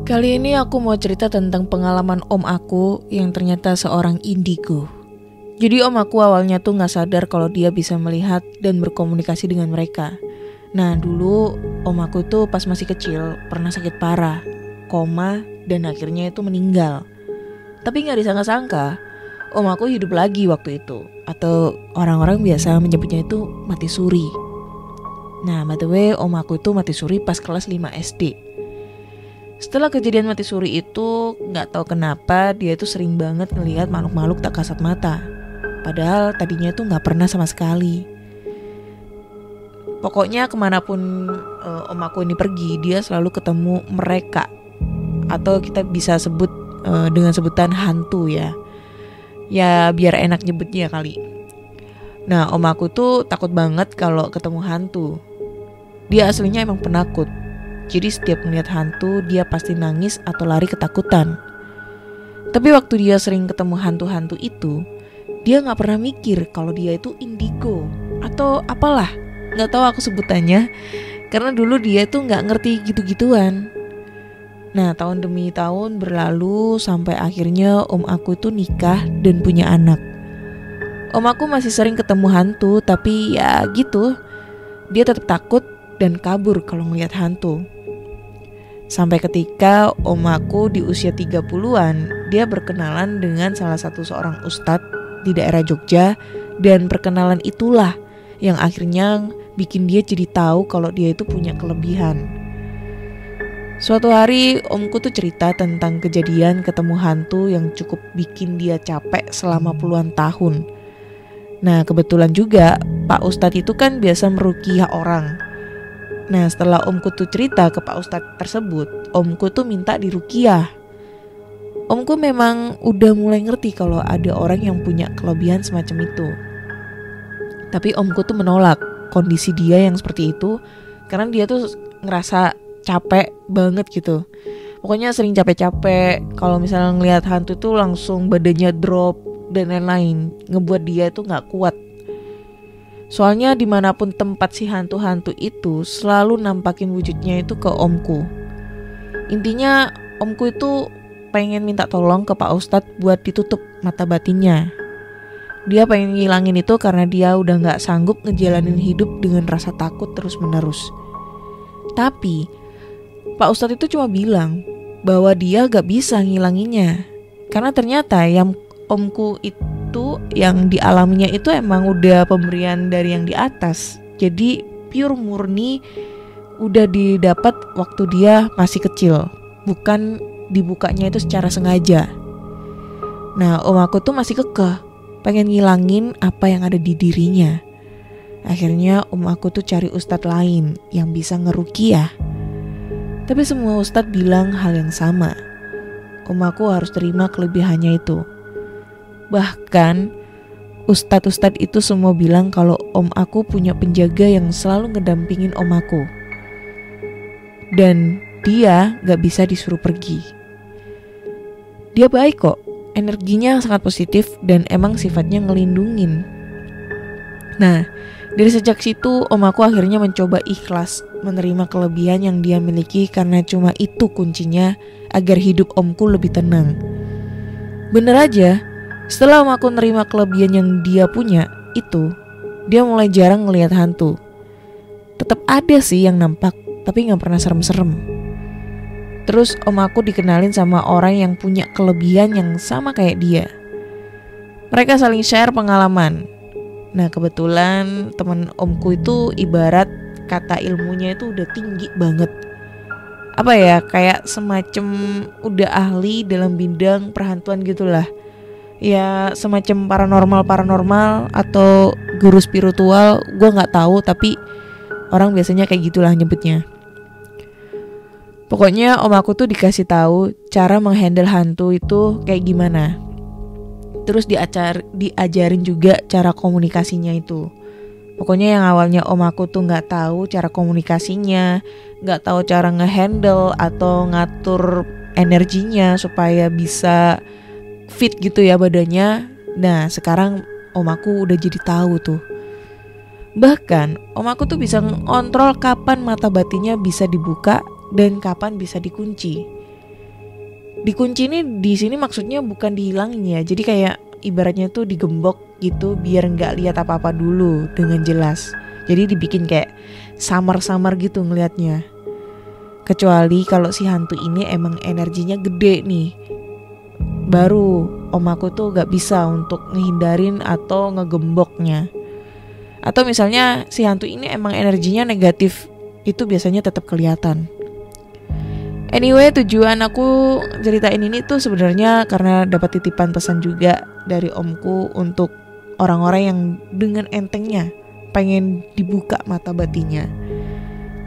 Kali ini aku mau cerita tentang pengalaman om aku yang ternyata seorang indigo. Jadi om aku awalnya tuh gak sadar kalau dia bisa melihat dan berkomunikasi dengan mereka. Nah dulu om aku tuh pas masih kecil pernah sakit parah, koma, dan akhirnya itu meninggal. Tapi gak disangka-sangka om aku hidup lagi waktu itu. Atau orang-orang biasa menyebutnya itu mati suri. Nah by the way om aku itu mati suri pas kelas 5 SD. Setelah kejadian mati suri itu, gak tahu kenapa dia itu sering banget ngelihat makhluk-makhluk tak kasat mata. Padahal tadinya itu gak pernah sama sekali. Pokoknya kemanapun om aku ini pergi, dia selalu ketemu mereka. Atau kita bisa sebut dengan sebutan hantu ya. Ya biar enak nyebutnya kali. Nah om aku tuh takut banget kalau ketemu hantu. Dia aslinya emang penakut. Jadi setiap melihat hantu dia pasti nangis atau lari ketakutan. Tapi waktu dia sering ketemu hantu-hantu itu, dia gak pernah mikir kalau dia itu indigo atau apalah, gak tahu aku sebutannya. Karena dulu dia tuh gak ngerti gitu-gituan. Nah tahun demi tahun berlalu sampai akhirnya om aku tuh nikah dan punya anak. Om aku masih sering ketemu hantu, tapi ya gitu, dia tetap takut dan kabur kalau ngelihat hantu. Sampai ketika om aku di usia 30-an, dia berkenalan dengan salah satu seorang ustadz di daerah Jogja. Dan perkenalan itulah yang akhirnya bikin dia jadi tahu kalau dia itu punya kelebihan. Suatu hari omku tuh cerita tentang kejadian ketemu hantu yang cukup bikin dia capek selama puluhan tahun. Nah kebetulan juga Pak Ustadz itu kan biasa meruqyah orang. Nah setelah omku tuh cerita ke Pak Ustadz tersebut, omku tuh minta diruqyah. Omku memang udah mulai ngerti kalau ada orang yang punya kelebihan semacam itu. Tapi omku tuh menolak kondisi dia yang seperti itu, karena dia tuh ngerasa capek banget gitu. Pokoknya sering capek-capek, kalau misalnya ngelihat hantu tuh langsung badannya drop dan lain-lain, ngebuat dia tuh gak kuat. Soalnya dimanapun tempat si hantu-hantu itu selalu nampakin wujudnya itu ke omku. Intinya omku itu pengen minta tolong ke Pak Ustadz buat ditutup mata batinnya. Dia pengen ngilangin itu karena dia udah gak sanggup ngejalanin hidup dengan rasa takut terus menerus. Tapi Pak Ustadz itu cuma bilang bahwa dia gak bisa ngilanginnya. Karena ternyata yang omku itu yang dialaminya itu emang udah pemberian dari yang di atas. Jadi pure murni udah didapat waktu dia masih kecil, bukan dibukanya itu secara sengaja. Nah om aku tuh masih kekeh pengen ngilangin apa yang ada di dirinya. Akhirnya om aku tuh cari ustadz lain yang bisa ngeruqyah. Tapi semua ustadz bilang hal yang sama. Om aku harus terima kelebihannya itu. Bahkan ustadz-ustadz itu semua bilang kalau om aku punya penjaga yang selalu ngedampingin om aku. Dan dia gak bisa disuruh pergi. Dia baik kok, energinya sangat positif dan emang sifatnya ngelindungin. Nah dari sejak situ om aku akhirnya mencoba ikhlas menerima kelebihan yang dia miliki, karena cuma itu kuncinya agar hidup omku lebih tenang. Bener aja, setelah om aku nerima kelebihan yang dia punya itu, dia mulai jarang ngelihat hantu. Tetap ada sih yang nampak, tapi gak pernah serem-serem. Terus om aku dikenalin sama orang yang punya kelebihan yang sama kayak dia. Mereka saling share pengalaman. Nah kebetulan teman omku itu ibarat kata ilmunya itu udah tinggi banget. Apa ya, kayak semacam udah ahli dalam bidang perhantuan gitulah. Ya semacam paranormal atau guru spiritual, gue gak tahu, tapi orang biasanya kayak gitulah nyebutnya. Pokoknya om aku tuh dikasih tahu cara menghandle hantu itu kayak gimana. Terus diajarin juga cara komunikasinya itu. Pokoknya yang awalnya om aku tuh gak tahu cara komunikasinya, gak tahu cara ngehandle atau ngatur energinya supaya bisa fit gitu ya badannya. Nah sekarang om aku udah jadi tahu tuh. Bahkan om aku tuh bisa ngontrol kapan mata batinnya bisa dibuka dan kapan bisa dikunci. Dikunci ini di sini maksudnya bukan dihilangin ya. Jadi kayak ibaratnya tuh digembok gitu biar nggak lihat apa-apa dulu dengan jelas. Jadi dibikin kayak samar-samar gitu ngelihatnya. Kecuali kalau si hantu ini emang energinya gede nih, baru om aku tuh gak bisa untuk ngehindarin atau ngegemboknya. Atau misalnya si hantu ini emang energinya negatif, itu biasanya tetap kelihatan. Anyway, tujuan aku ceritain ini tuh sebenarnya karena dapat titipan pesan juga dari omku untuk orang-orang yang dengan entengnya pengen dibuka mata batinnya.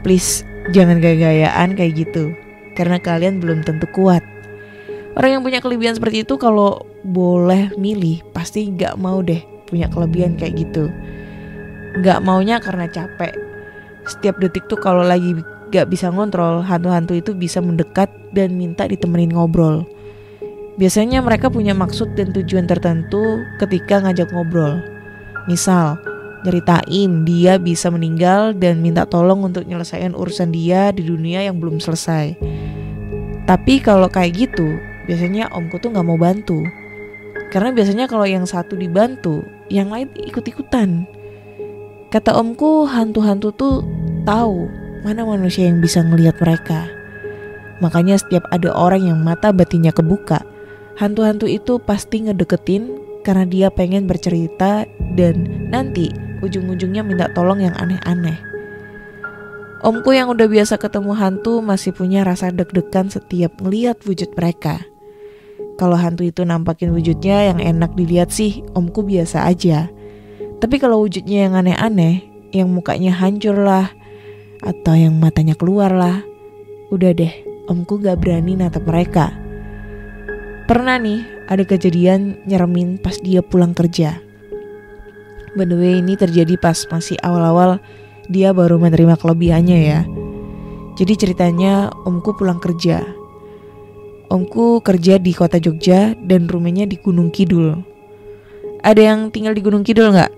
Please, jangan gaya-gayaan kayak gitu, karena kalian belum tentu kuat. Orang yang punya kelebihan seperti itu kalau boleh milih pasti gak mau deh punya kelebihan kayak gitu. Gak maunya karena capek. Setiap detik tuh kalau lagi gak bisa ngontrol, hantu-hantu itu bisa mendekat dan minta ditemenin ngobrol. Biasanya mereka punya maksud dan tujuan tertentu ketika ngajak ngobrol. Misal, nyeritain dia bisa meninggal dan minta tolong untuk nyelesain urusan dia di dunia yang belum selesai. Tapi kalau kayak gitu, biasanya omku tuh gak mau bantu. Karena biasanya kalau yang satu dibantu, yang lain ikut-ikutan. Kata omku, hantu-hantu tuh tahu mana manusia yang bisa ngelihat mereka. Makanya setiap ada orang yang mata batinnya kebuka, hantu-hantu itu pasti ngedeketin karena dia pengen bercerita dan nanti ujung-ujungnya minta tolong yang aneh-aneh. Omku yang udah biasa ketemu hantu masih punya rasa deg-degan setiap ngeliat wujud mereka. Kalau hantu itu nampakin wujudnya yang enak dilihat sih, omku biasa aja. Tapi kalau wujudnya yang aneh-aneh, yang mukanya hancur lah, atau yang matanya keluar lah, udah deh, omku gak berani natap mereka. Pernah nih, ada kejadian nyeremin pas dia pulang kerja. By the way, ini terjadi pas masih awal-awal dia baru menerima kelebihannya ya. Jadi ceritanya omku pulang kerja. Omku kerja di kota Jogja dan rumahnya di Gunung Kidul. Ada yang tinggal di Gunung Kidul gak?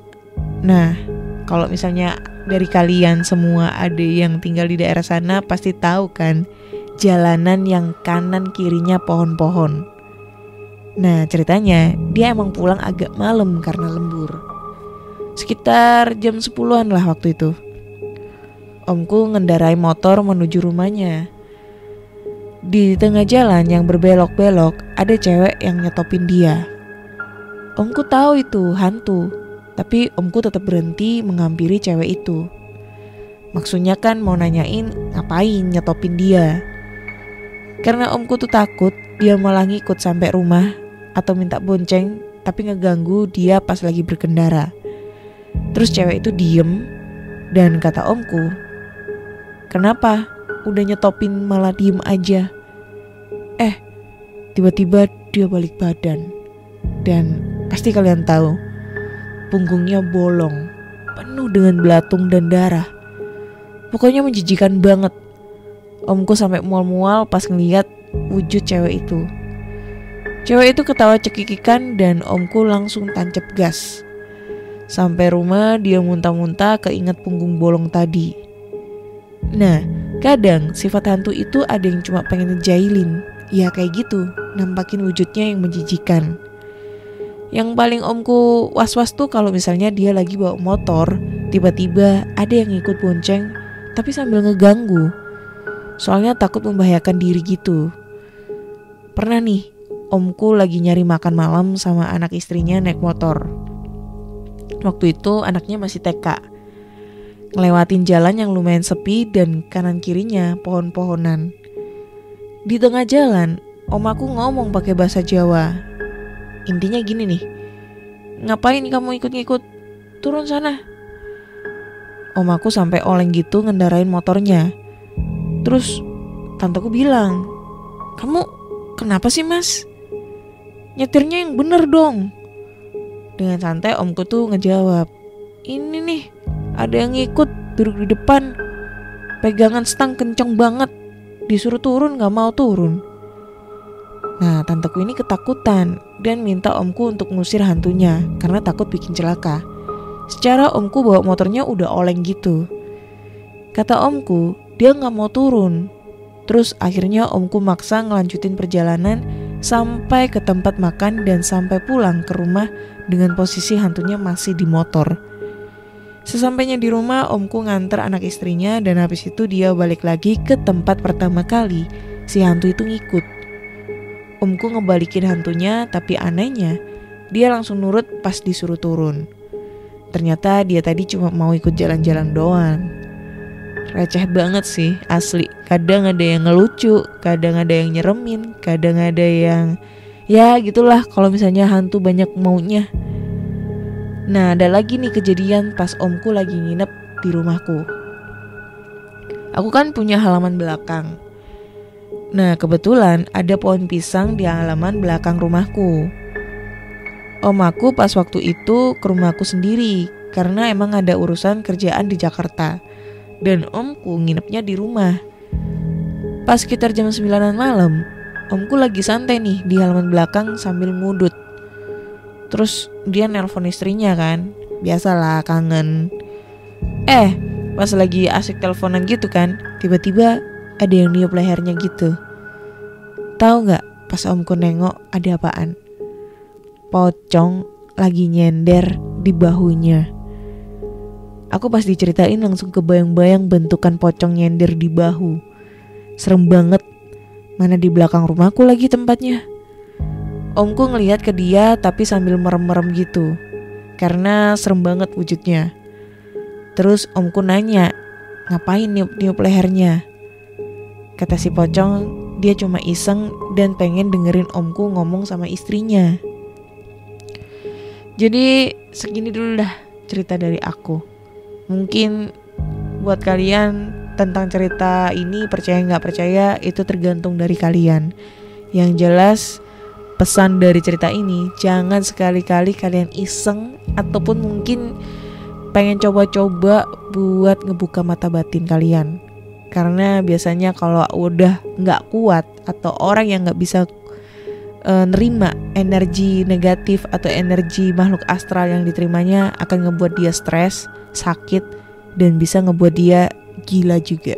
Nah, kalau misalnya dari kalian semua ada yang tinggal di daerah sana pasti tahu kan, jalanan yang kanan kirinya pohon-pohon. Nah ceritanya dia emang pulang agak malam karena lembur. Sekitar jam 10-an lah waktu itu. Omku ngendarai motor menuju rumahnya. Di tengah jalan yang berbelok-belok ada cewek yang nyetopin dia. Omku tahu itu hantu, tapi omku tetap berhenti menghampiri cewek itu. Maksudnya kan mau nanyain ngapain nyetopin dia. Karena omku tuh takut dia malah ngikut sampai rumah atau minta bonceng, tapi ngeganggu dia pas lagi berkendara. Terus cewek itu diem dan kata omku, "Kenapa? Udah nyetopin malah diem aja." Tiba-tiba dia balik badan. Dan pasti kalian tahu, punggungnya bolong, penuh dengan belatung dan darah. Pokoknya menjijikan banget. Omku sampai mual-mual pas ngeliat wujud cewek itu. Cewek itu ketawa cekikikan dan omku langsung tancap gas. Sampai rumah dia muntah-muntah keinget punggung bolong tadi. Nah, kadang sifat hantu itu ada yang cuma pengen ngejailin. Ya kayak gitu, nampakin wujudnya yang menjijikan. Yang paling omku was-was tuh kalau misalnya dia lagi bawa motor, tiba-tiba ada yang ikut bonceng tapi sambil ngeganggu. Soalnya takut membahayakan diri gitu. Pernah nih, omku lagi nyari makan malam sama anak istrinya naik motor. Waktu itu anaknya masih TK. Ngelewatin jalan yang lumayan sepi dan kanan kirinya pohon-pohonan. Di tengah jalan, om aku ngomong pakai bahasa Jawa. Intinya gini nih, "Ngapain kamu ikut-ikut? Turun sana." Om aku sampai oleng gitu ngendarain motornya. Terus tanteku bilang, "Kamu kenapa sih mas? Nyetirnya yang bener dong." Dengan santai omku tuh ngejawab, "Ini nih, ada yang ngikut duduk di depan. Pegangan stang kenceng banget. Disuruh turun gak mau turun." Nah tanteku ini ketakutan dan minta omku untuk ngusir hantunya karena takut bikin celaka. Secara omku bawa motornya udah oleng gitu. Kata omku, dia gak mau turun. Terus akhirnya omku maksa ngelanjutin perjalanan sampai ke tempat makan dan sampai pulang ke rumah dengan posisi hantunya masih di motor. Sesampainya di rumah, omku nganter anak istrinya dan habis itu dia balik lagi ke tempat pertama kali si hantu itu ngikut. Omku ngebalikin hantunya, tapi anehnya dia langsung nurut pas disuruh turun. Ternyata dia tadi cuma mau ikut jalan-jalan doang. Receh banget sih, asli. Kadang ada yang ngelucu, kadang ada yang nyeremin, kadang ada yang ya gitulah kalau misalnya hantu banyak maunya. Nah, ada lagi nih kejadian pas omku lagi nginep di rumahku. Aku kan punya halaman belakang. Nah, kebetulan ada pohon pisang di halaman belakang rumahku. Om aku pas waktu itu ke rumahku sendiri karena emang ada urusan kerjaan di Jakarta. Dan omku nginepnya di rumah. Pas sekitar jam 9 malam, omku lagi santai nih di halaman belakang sambil ngudut. Terus dia nelpon istrinya kan, biasalah kangen. Pas lagi asik teleponan gitu kan, tiba-tiba ada yang niup lehernya gitu. Tahu nggak? Pas omku nengok ada apaan? Pocong lagi nyender di bahunya. Aku pas diceritain langsung kebayang-bayang bentukan pocong nyender di bahu. Serem banget. Mana di belakang rumahku lagi tempatnya. Omku ngelihat ke dia tapi sambil merem-merem gitu. Karena serem banget wujudnya. Terus omku nanya, ngapain niup-niup lehernya? Kata si pocong, dia cuma iseng dan pengen dengerin omku ngomong sama istrinya. Jadi segini dulu dah cerita dari aku. Mungkin buat kalian tentang cerita ini percaya gak percaya itu tergantung dari kalian. Yang jelas pesan dari cerita ini, jangan sekali-kali kalian iseng ataupun mungkin pengen coba-coba buat ngebuka mata batin kalian. Karena biasanya kalau udah gak kuat atau orang yang gak bisa nerima energi negatif atau energi makhluk astral yang diterimanya akan ngebuat dia stres, sakit, dan bisa ngebuat dia gila juga.